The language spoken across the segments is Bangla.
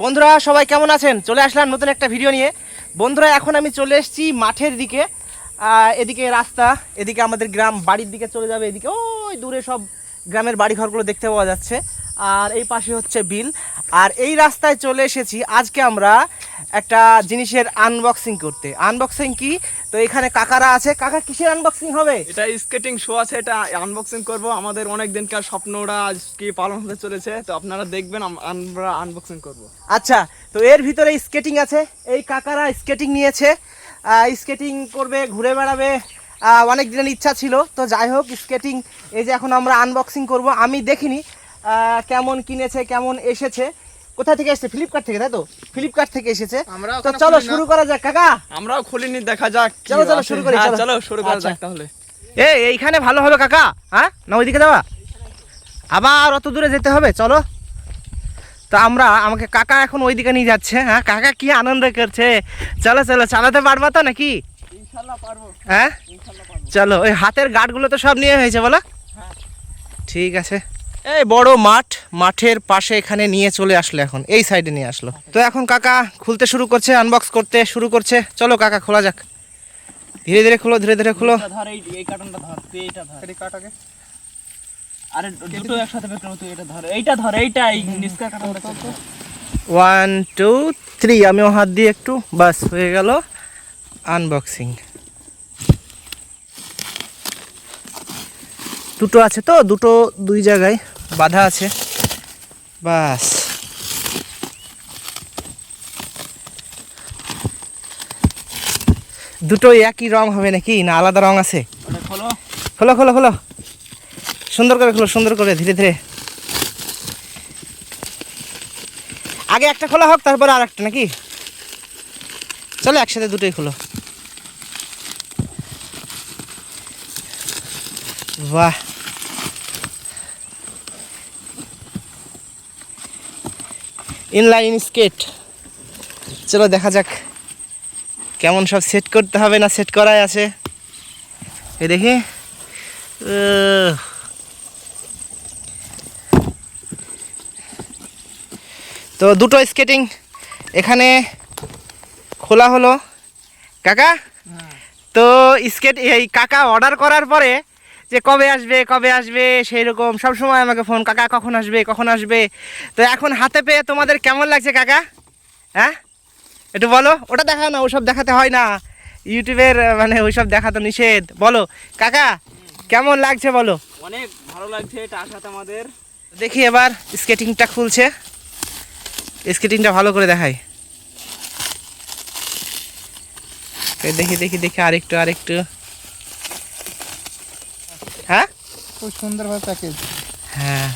বন্ধুরা সবাই কেমন আছেন? চলে আসলাম নতুন একটা ভিডিও নিয়ে। বন্ধুরা এখন আমি চলে এসেছি মাঠের দিকে। এদিকে রাস্তা, এদিকে আমাদের গ্রাম বাড়ির দিকে চলে যাবে, এদিকে ওই দূরে সব গ্রামের বাড়িঘরগুলো দেখতে পাওয়া যাচ্ছে। আর এই পাশে হচ্ছে বিল। আর এই রাস্তায় চলে এসেছি আজকে আমরা একটা জিনিসের আনবক্সিং করতে। আনবক্সিং কি? তো এখানে কাকারা আছে। কাকা কিসের আনবক্সিং হবে? এটা স্কেটিং শো আছে, এটা আনবক্সিং করব। আমাদের অনেক দিনকার স্বপ্নটা আজকে পালন হতে চলেছে, তো আপনারা দেখবেন আমরা আনবক্সিং করব। আচ্ছা, তো এর ভিতরে স্কেটিং আছে। এই কাকারা স্কেটিং নিয়েছে, স্কেটিং করবে, ঘুরে বেড়াবে। অনেক দিনের ইচ্ছা ছিল, তো যাই হোক স্কেটিং এই যে এখন আমরা আনবক্সিং করব। আমি দেখিনি কেমন কিনেছে, কেমন এসেছে, কোথা থেকে এসেছে? ফ্লিপকার্ট থেকে, তাই তো? ফ্লিপকার্ট থেকে এসেছে। তো চলো শুরু করা যাক কাকা। আমরাও খুলিনি, দেখা যাক। চলো চলো শুরু করি। চলো শুরু করা যাক তাহলে। এইখানে ভালো হবে কাকা? হ্যাঁ, না ওইদিকে যাওয়া? আবার অত দূরে যেতে হবে? চলো। তো আমাকে কাকা এখন ওইদিকে নিয়ে যাচ্ছে। হ্যাঁ, কাকা কি আনন্দ করছে। চলো চলো, চালাতে পারবা তো নাকি? ইনশাআল্লাহ পারবো। হ্যাঁ চলো। ওই হাতের গার্ডগুলো তো সব নিয়ে হয়েছে বলো? ঠিক আছে। এই বড় মাঠের পাশে এখানে নিয়ে চলে আসলো, এখন এই সাইডে নিয়ে আসলো। তো এখন কাকা খুলতে শুরু করছে, আনবক্স করতে শুরু করছে। চলো কাকা খোলা যাক। ধীরে ধীরে খুলো, ধীরে ধীরে খুলো। ধর এই কার্টনটা ধর, তুই এইটা ধর। এই কাটাকে আরে দুটো একসাথে বের করো, তুই এটা ধর, এইটা ধর, এইটা এই নিস্কার কাটাটা তো। 1 2 3 আমিও হাত দিয়ে একটু, বাস হয়ে গেল আনবক্সিং। দুটো আছে তো, দুই জায়গায় বাধা আছে, বাস। দুটো একই রং হবে নাকি, না আলাদা রং আছে? খোলো খোলো খোলো খোলো, সুন্দর করে খোলো, সুন্দর করে, ধীরে ধীরে। আগে একটা খোলা হোক, তারপরে আর একটা নাকি? চলো একসাথে দুটোই খোলো। বাহ, ইনলাইন স্কেট। চলো দেখা যাক কেমন সব সেট করতে হবে, না সেট করাই আছে। এই দেখি, তো দুটো স্কেটিং এখানে খোলা হলো কাকা। তো স্কেট এই কাকা অর্ডার করার পরে যে কবে আসবে কবে আসবে সেই রকম সবসময় আমাকে ফোন, কাকা কখন আসবে কখন আসবে। তো এখন হাতে পেয়ে তোমাদের কেমন লাগছে কাকা? হ্যাঁ একটু বলো। ওটা দেখা না, ওসব দেখাতে হয় না, ইউটিউবের মানে ওইসব দেখাতে নিষেধ। বলো কাকা কেমন লাগছে বলো। অনেক ভালো লাগছে, এটা আসাতে আমাদের। দেখি এবার স্কেটিংটা খুলছে, স্কেটিংটা ভালো করে দেখাই। দেখি দেখি দেখি, আরেকটু। হ্যাঁ খুব সুন্দরভাবে প্যাকেজ। হ্যাঁ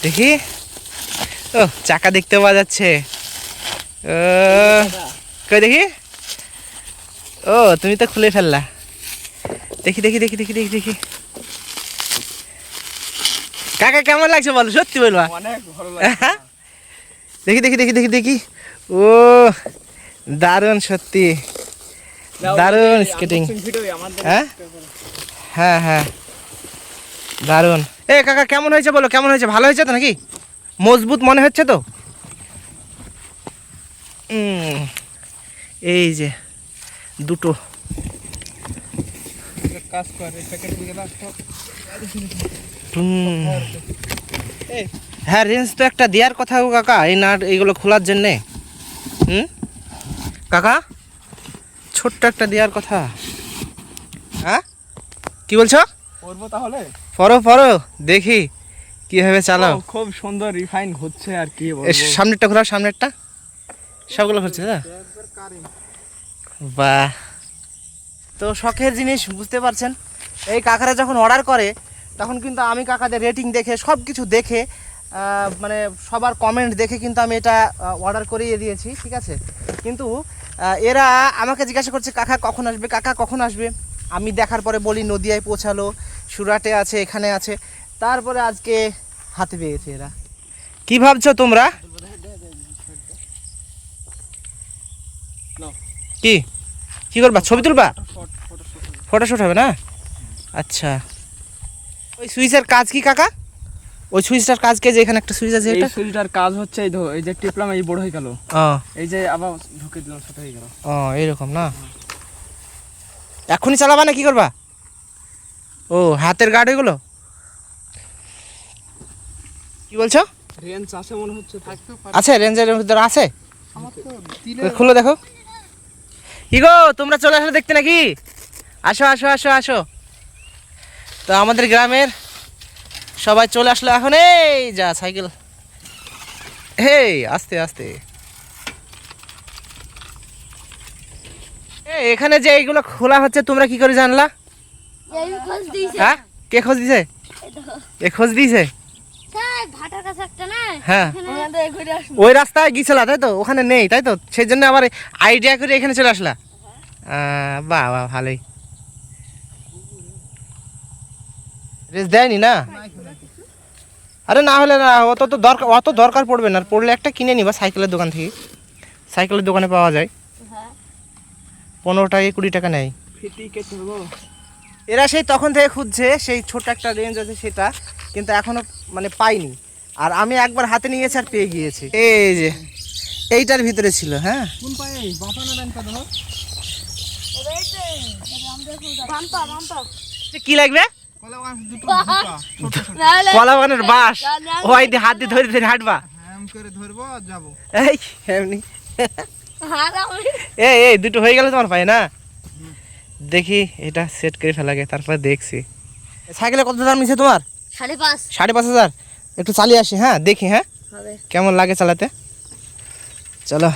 দেখি, ও চাকা দেখতে পাওয়া যাচ্ছে। কই দেখি, ও তুমি তো খুলে ফেললা। দেখি দেখি দেখি দেখি দেখি দেখি কাকা কেমন লাগছে বলো, সত্যি বলবা? অনেক ভালো লাগছে। দেখি দেখি দেখি দেখি দেখি, ও দারুণ, সত্যি দারুণ স্কেটিং। হ্যাঁ হ্যাঁ হ্যাঁ দারুণ। এ কাকা কেমন হয়েছে বলো, কেমন হয়েছে? ভালো হয়েছে তো নাকি? মজবুত মনে হচ্ছে তো? এই যে দুটো কাজ করে প্যাকেট দিয়ে দাও। হ্যাঁ, রেঞ্জ তো একটা দেওয়ার কথা গো কাকা, এই নাট এইগুলো খোলার জন্যে। কাকা ছোট্ট একটা দেওয়ার কথা। হ্যাঁ কি বলছো? করবো তাহলে, পরো দেখি কিভাবে চালাও। খুব সুন্দর রিফাইন হচ্ছে আর কি বলবো। সামনেরটা খোলা, সামনেরটা সবগুলো হচ্ছে। বাহ, তো শখের জিনিস বুঝতে পারছেন। এই কাকারা যখন অর্ডার করে তখন কিন্তু আমি কাকাদের রেটিং দেখে, সব কিছু দেখে, মানে সবার কমেন্ট দেখে কিন্তু আমি এটা অর্ডার করিয়ে দিয়েছি, ঠিক আছে। কিন্তু এরা আমাকে জিজ্ঞাসা করছে কাকা কখন আসবে, কাকা কখন আসবে। আমি দেখার পরে বলি নদিয়ায় পৌঁছালো, সুরাটে আছে, এখানে আছে, তারপরে আজকে হাতে পেয়েছে এরা। কি ভাবছো তোমরা? কি করবা, ছবি তুলবা? ফটোশুট হবে না? আচ্ছা, ওই সুইচের কাজ কি কাকা? ওই সুইচটার কাজ কে, যে এখানে একটা সুইচ আছে এই এটা? সুইচটার কাজ হচ্ছে এই যে টিপলাম এই বড় হয়ে গেল, ও এই যে আবার ঢুকে দিলাম ছোট হয়ে গেল। ও এরকম না? এখনই চালাবা না কি করবা? ও হাতের গার্ড এগুলো? কি বলছো? রেঞ্জ আছে মনে হচ্ছে, থাকতে পারে। আছে রেঞ্জের ভিতরে আছে? আমার তো দিলে ওই খুলে দেখো। কি গো তোমরা চলে আসলে দেখতে নাকি? আসো আসো আসো আসো। তো আমাদের গ্রামের সবাই চলে আসলো এখন। এই যা সাইকেল, হেই আস্তে আস্তে। এখানে যে এইগুলো খোলা হচ্ছে তোমরা কি করে জানলা? হ্যাঁ কে খোঁজ দিছে? এ খোঁজ দিয়েছে? হ্যাঁ ওই রাস্তায় গিয়েছিলা তাই তো? ওখানে নেই তাই তো? সেই জন্য আবার আইডিয়া করে এখানে চলে আসলা। বাহ বাহ ভালোই। রেস দেয়নি না? আরে না হলে না, অত দরকার পড়বে না, পড়লে একটা কিনে নিবা সাইকেলের দোকান থেকে। সাইকেলের দোকানে পাওয়া যায়, 15 টাকা 20 টাকা নেয়। ফিটি কেটে দেবো। এরা সেই তখন থেকে খুঁজছে, সেই ছোট একটা রেঞ্জ আছে সেটা, কিন্তু এখনো মানে পাইনি। আর আমি একবার হাতে নিয়েছি আর পেয়ে গিয়েছি। এই যে এইটার ভিতরে ছিল। হ্যাঁ কোন পায়ে বাঁপা না ডান পা ধরো? কি লাগবে? কলা গাছ দুটো কলা বাগানের বাঁশ। ওই দিয়ে হাত দিয়ে ধরে ধরে হাঁটবা? এম করে ধরবো আর যাবো। এই এমনি এই দুটো হয়ে গেল তোমার পায়ে না? দেখি এটা সেট করে ফেলাগে, তারপর দেখছি। সাইকেলে কত দাম নিছে তোমার? 5,500। একটু চালিয়ে আসি, হ্যাঁ দেখি, হ্যাঁ কেমন লাগে চালাতে। চলো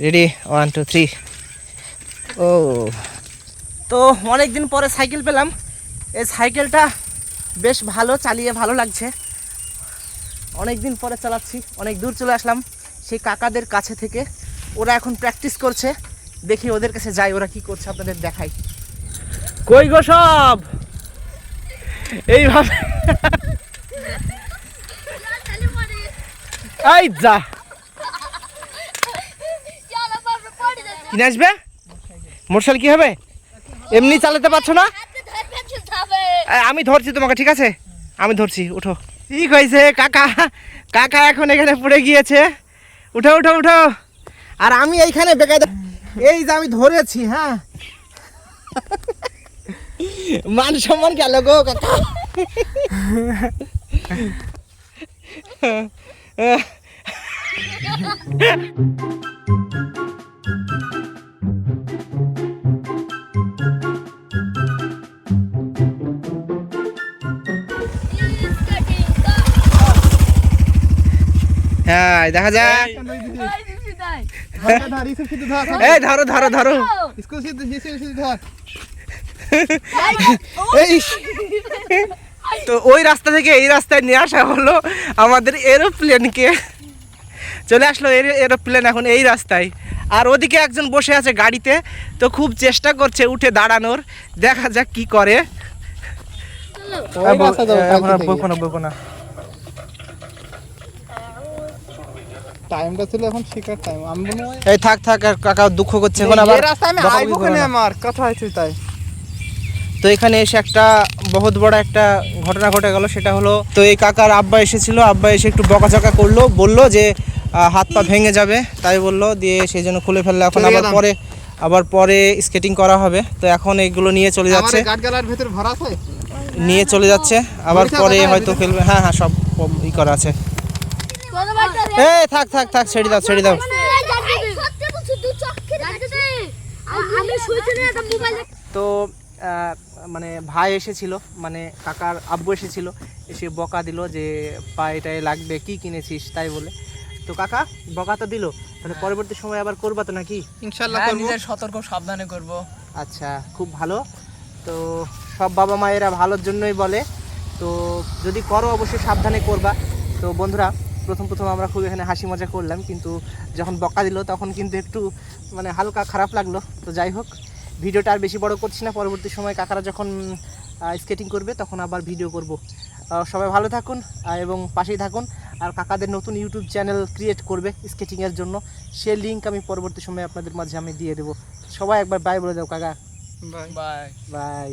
রেডি, 1 2 3। ও তো অনেক দিন পরে সাইকেল পেলাম। এই সাইকেলটা বেশ ভালো, চালিয়ে ভালো লাগছে। অনেক দিন পরে চালাচ্ছি, অনেক দূর চলে আসলাম সেই কাকাদের কাছে থেকে। ওরা এখন প্র্যাকটিস করছে, দেখি ওদের কাছে যাই, ওরা কি করছে আপনাদের দেখাই। কই গো সব এইভাবে এই যা কিনে আসবে। মোটরসাইকেল কি হবে? এমনি চালাতে পারছো না? আমি ধরছি তোমাকে, ঠিক আছে আমি ধরছি, উঠো। ঠিক হয়েছে কাকা, কাকা এখন এখানে পড়ে গিয়েছে। উঠো উঠো উঠো। আর আমি এইখানে বেকায়দা, এই যে আমি ধরেছি। হ্যাঁ মান সম্মান গেল গো কাকা। হ্যাঁ দেখা যায়। এই ধরো ধরো ধরো। এই তো ওই রাস্তা থেকে এই রাস্তায় নিয়ে আসা হলো আমাদের এরোপ্লেনকে। চলে আসলো এরোপ্লেন এখন এই রাস্তায়। আর ওদিকে একজন বসে আছে গাড়িতে, তো খুব চেষ্টা করছে উঠে দাঁড়ানোর, দেখা যাক কি করে। টাইমটা ছিল এখন শিকার টাইম। আমি মনে হয় এই থাক থাক, আর কাকা দুঃখ করছে এখন আবার। এই রাস্তায় আমি আইবো কেন? আমার কথা হয়েছে তাই। তো এখানে এসে একটা বহুত বড় একটা ঘটনা ঘটে গেল। সেটা হলো, তো এই কাকার আব্বা এসেছিল, আব্বা এসে একটু বকাঝকা করলো, বললো যে হাত পা ভেঙে যাবে, তাই বললো, দিয়ে সেই জন্য খুলে ফেললো। এখন আবার পরে স্কেটিং করা হবে। তো এখন এগুলো নিয়ে চলে যাচ্ছে, গাটগালার ভিতর ভরা আছে, নিয়ে চলে যাচ্ছে, আবার পরে হয়তো ফেলবে। হ্যাঁ হ্যাঁ সব ই করা আছে। এই থাক থাক থাক, ছেড়ে দাও ছেড়ে দাও। তো মানে ভাই এসেছিল, মানে কাকার আব্বু এসেছিল, এসে বকা দিল যে পায়েটায় লাগবে, কি কিনেছিস তাই বলে। তো কাকা বকা তো দিল, তাহলে পরবর্তী সময় আবার করবা তো নাকি? ইনশাআল্লাহ করব, নিজের সতর্ক সাবধানে করব। আচ্ছা খুব ভালো। তো সব বাবা মায়েরা ভালোর জন্যই বলে, তো যদি করো অবশ্যই সাবধানে করবা। তো বন্ধুরা প্রথম আমরা খুব এখানে হাসি মজা করলাম, কিন্তু যখন বকা দিল তখন কিন্তু একটু মানে হালকা খারাপ লাগলো। তো যাই হোক, ভিডিওটা আর বেশি বড় করছি না, পরবর্তী সময় কাকারা যখন স্কেটিং করবে তখন আবার ভিডিও করব। সবাই ভালো থাকুন এবং পাশেই থাকুন। আর কাকাদের নতুন ইউটিউব চ্যানেল ক্রিয়েট করবে স্কেটিংয়ের জন্য, সে লিঙ্ক আমি পরবর্তী সময় আপনাদের মাঝে আমি দিয়ে দেবো। সবাই একবার বাই বলে দাও কাকা। Bye bye.